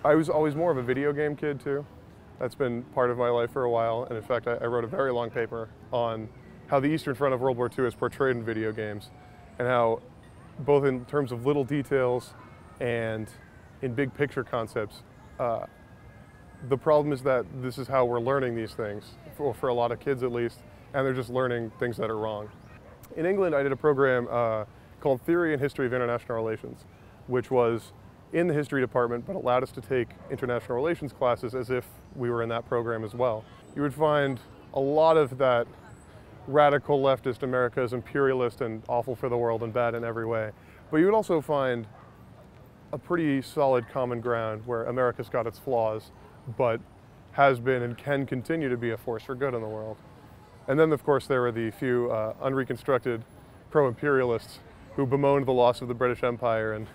I was always more of a video game kid too. That's been part of my life for a while, and in fact I wrote a very long paper on how the Eastern Front of World War II is portrayed in video games, and how both in terms of little details and in big picture concepts, the problem is that this is how we're learning these things, for a lot of kids at least, and they're just learning things that are wrong. In England I did a program called Theory and History of International Relations, which was in the history department, but allowed us to take international relations classes as if we were in that program as well. You would find a lot of that radical leftist America is imperialist and awful for the world and bad in every way. But you would also find a pretty solid common ground where America's got its flaws, but has been and can continue to be a force for good in the world. And then of course there were the few unreconstructed pro-imperialists who bemoaned the loss of the British Empire and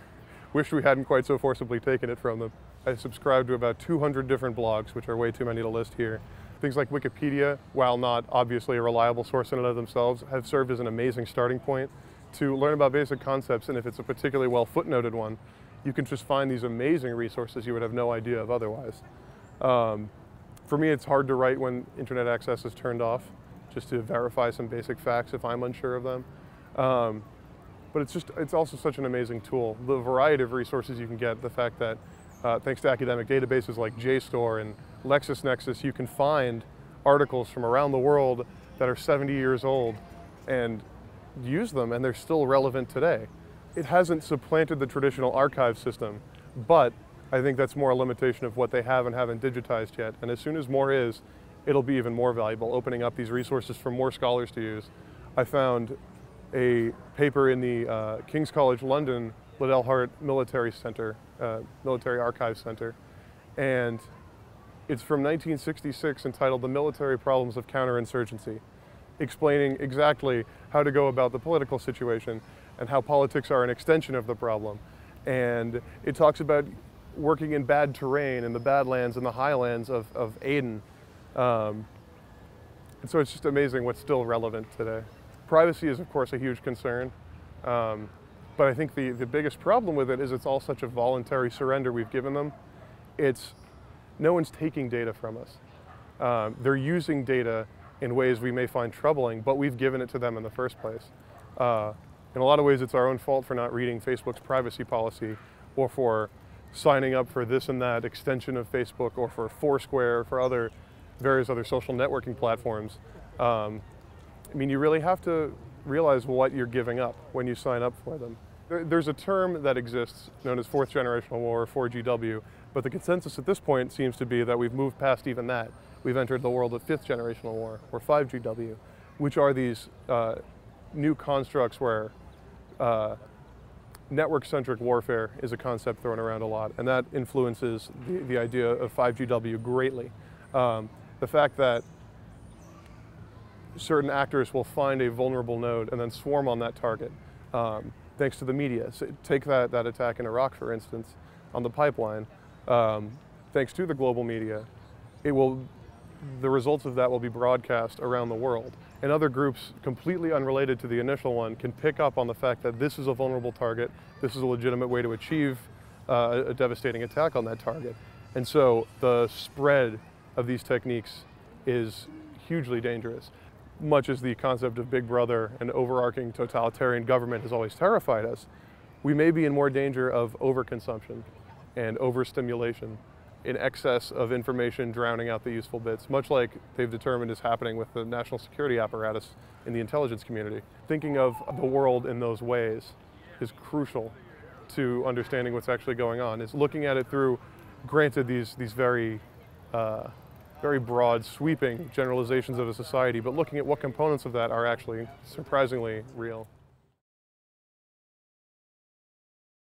wished we hadn't quite so forcibly taken it from them. I subscribe to about 200 different blogs, which are way too many to list here. Things like Wikipedia, while not obviously a reliable source in and of themselves, have served as an amazing starting point to learn about basic concepts, and if it's a particularly well footnoted one, you can just find these amazing resources you would have no idea of otherwise. For me, it's hard to write when internet access is turned off, just to verify some basic facts if I'm unsure of them. But it's also such an amazing tool. The variety of resources you can get, the fact that thanks to academic databases like JSTOR and LexisNexis, you can find articles from around the world that are 70 years old and use them, and they're still relevant today. It hasn't supplanted the traditional archive system, but I think that's more a limitation of what they have and haven't digitized yet. And as soon as more is, it'll be even more valuable, opening up these resources for more scholars to use. I found a paper in the King's College London Liddell Hart Military Center, Military Archives Center, and it's from 1966 entitled The Military Problems of Counterinsurgency, explaining exactly how to go about the political situation and how politics are an extension of the problem. And it talks about working in bad terrain in the Badlands and the highlands of Aden. And so it's just amazing what's still relevant today. Privacy is, of course, a huge concern, but I think the biggest problem with it is it's all such a voluntary surrender we've given them. No one's taking data from us. They're using data in ways we may find troubling, but we've given it to them in the first place. In a lot of ways, it's our own fault for not reading Facebook's privacy policy, or for signing up for this and that extension of Facebook, or for Foursquare, or for various other social networking platforms. I mean, you really have to realize what you're giving up when you sign up for them. There's a term that exists known as fourth generational war, or 4GW, but the consensus at this point seems to be that we've moved past even that. We've entered the world of fifth generational war, or 5GW, which are these new constructs where network-centric warfare is a concept thrown around a lot, and that influences the idea of 5GW greatly. The fact that certain actors will find a vulnerable node and then swarm on that target, thanks to the media. So take that attack in Iraq, for instance, on the pipeline. Thanks to the global media, the results of that will be broadcast around the world. And other groups completely unrelated to the initial one can pick up on the fact that this is a vulnerable target, this is a legitimate way to achieve a devastating attack on that target. And so the spread of these techniques is hugely dangerous. Much as the concept of Big Brother and overarching totalitarian government has always terrified us, we may be in more danger of overconsumption and overstimulation, in excess of information drowning out the useful bits, much like they've determined is happening with the national security apparatus in the intelligence community. Thinking of the world in those ways is crucial to understanding what's actually going on. Is looking at it through, granted, these very broad, sweeping generalizations of a society, but looking at what components of that are actually surprisingly real.